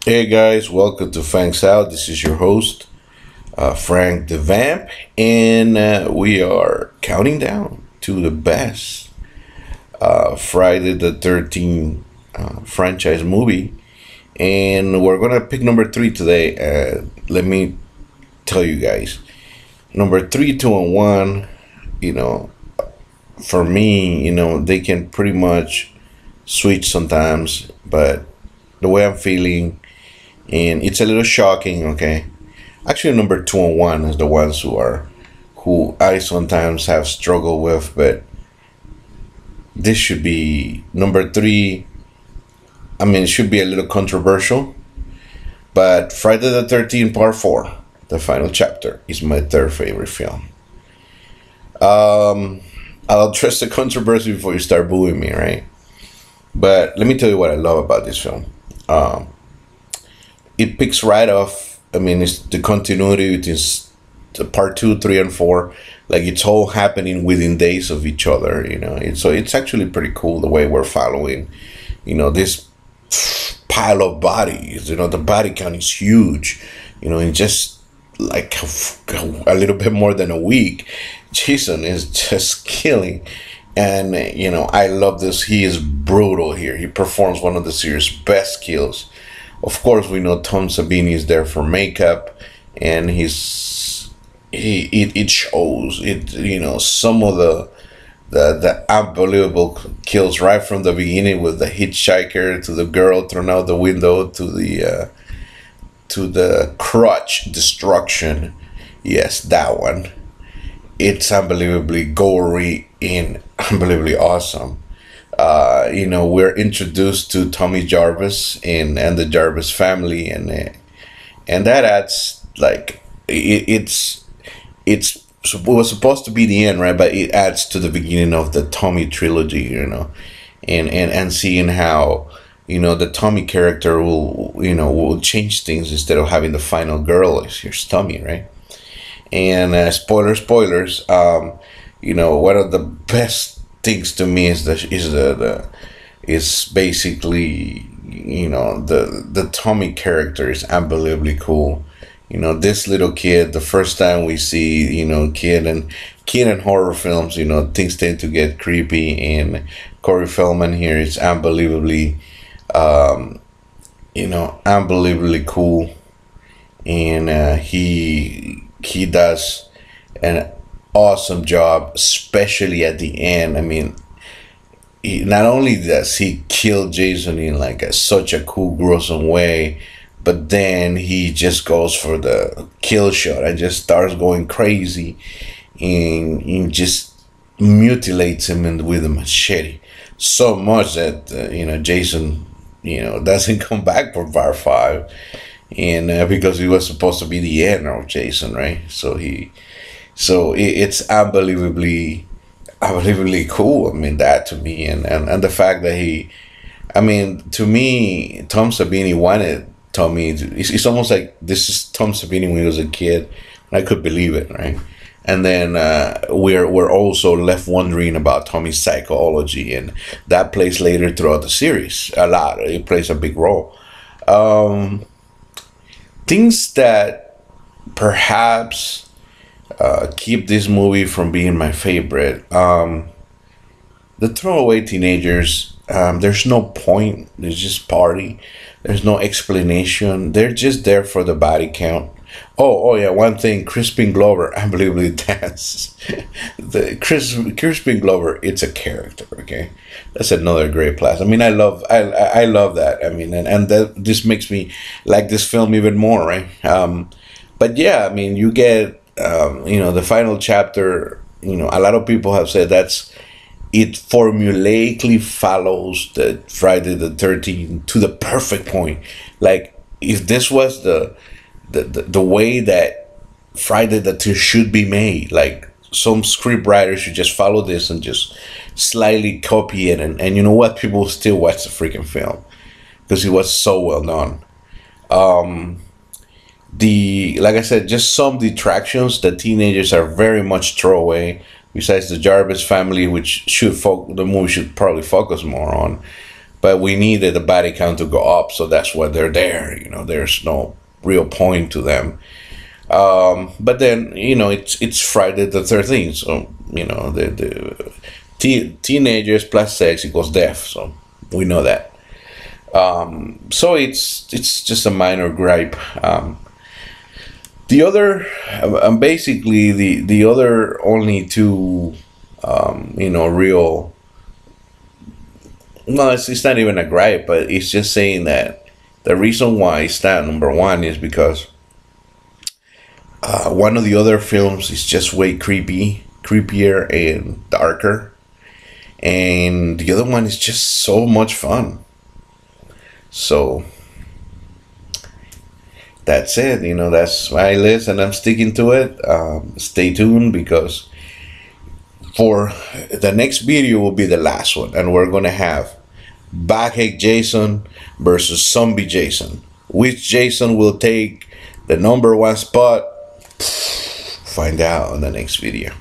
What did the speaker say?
Hey guys, welcome to Frank's Out. This is your host, Frank the Vamp, and we are counting down to the best Friday the 13th franchise movie. And we're gonna pick number three today. Let me tell you guys, number three, two, and one, you know, for me, they can pretty much switch sometimes, but the way I'm feeling, and it's a little shocking, okay? Actually, number two and one is the ones who I sometimes have struggled with, but this should be number three. I mean, it should be a little controversial, but Friday the 13th Part 4, the final chapter, is my third favorite film. Um, I'll address the controversy before you start booing me, right? But let me tell you what I love about this film. Um, it picks right off. I mean, it's the continuity between the part two, three, and four. Like it's all happening within days of each other. So it's actually pretty cool the way we're following. This pile of bodies. The body count is huge. In just like a little bit more than a week, Jason is just killing. And I love this. He is brutal here. He performs one of the series' best kills. Of course, we know Tom Savini is there for makeup, and it shows it. Some of the unbelievable kills right from the beginning, with the hitchhiker to the girl thrown out the window to the crutch destruction. Yes, that one. It's unbelievably gory and unbelievably awesome. We're introduced to Tommy Jarvis and the Jarvis family, and that adds like it was supposed to be the end, right? But it adds to the beginning of the Tommy trilogy, and seeing how the Tommy character will change things instead of having the final girl is here's Tommy, right? And spoilers. One of the best things to me is basically the Tommy character is unbelievably cool. This little kid. The first time we see kid and horror films, things tend to get creepy. And Corey Feldman here is unbelievably cool, and he does an awesome job, especially at the end. I mean, not only does he kill Jason in like such a cool, gruesome way, but then he just goes for the kill shot and just starts going crazy, and just mutilates him with a machete so much that Jason doesn't come back for part five, and because it was supposed to be the end of Jason, right? It's unbelievably cool. I mean, that to me, and the fact that to me, Tom Savini wanted Tommy. It's almost like this is Tom Savini when he was a kid. And I could believe it, right? And then we're also left wondering about Tommy's psychology, and that plays later throughout the series a lot. It plays a big role. Um, Things that perhaps keep this movie from being my favorite. The throwaway teenagers. There's no point. There's just party. There's no explanation. They're just there for the body count. Oh yeah. One thing, Crispin Glover, unbelievably dances. Crispin Glover, it's a character. Okay, that's another great plus. I mean, I love that. I mean, and that this makes me like this film even more, right? But yeah, I mean, you get the final chapter. A lot of people have said it formulaically follows the Friday the 13th to the perfect point. Like if this was the way that Friday the 13th should be made, like some script writer should just follow this and just slightly copy it, and you know what, people still watch the freaking film because it was so well done. Um, the Like I said, just some detractions. The teenagers are very much throwaway. Besides the Jarvis family, which the movie should probably focus more on. but we needed the body count to go up, so that's why they're there. There's no real point to them. But then it's Friday the 13th, so the teenagers plus sex equals death, so we know that. So it's just a minor gripe. The other, basically the other only two, real. No, it's not even a gripe, but it's just saying that the reason why it's not number one is because one of the other films is just way creepier and darker, and the other one is just so much fun. So that's it. That's my list, and I'm sticking to it. Stay tuned, because for the next video will be the last one, and we're gonna have Backache Jason versus Zombie Jason. Which Jason will take the number one spot? Find out on the next video.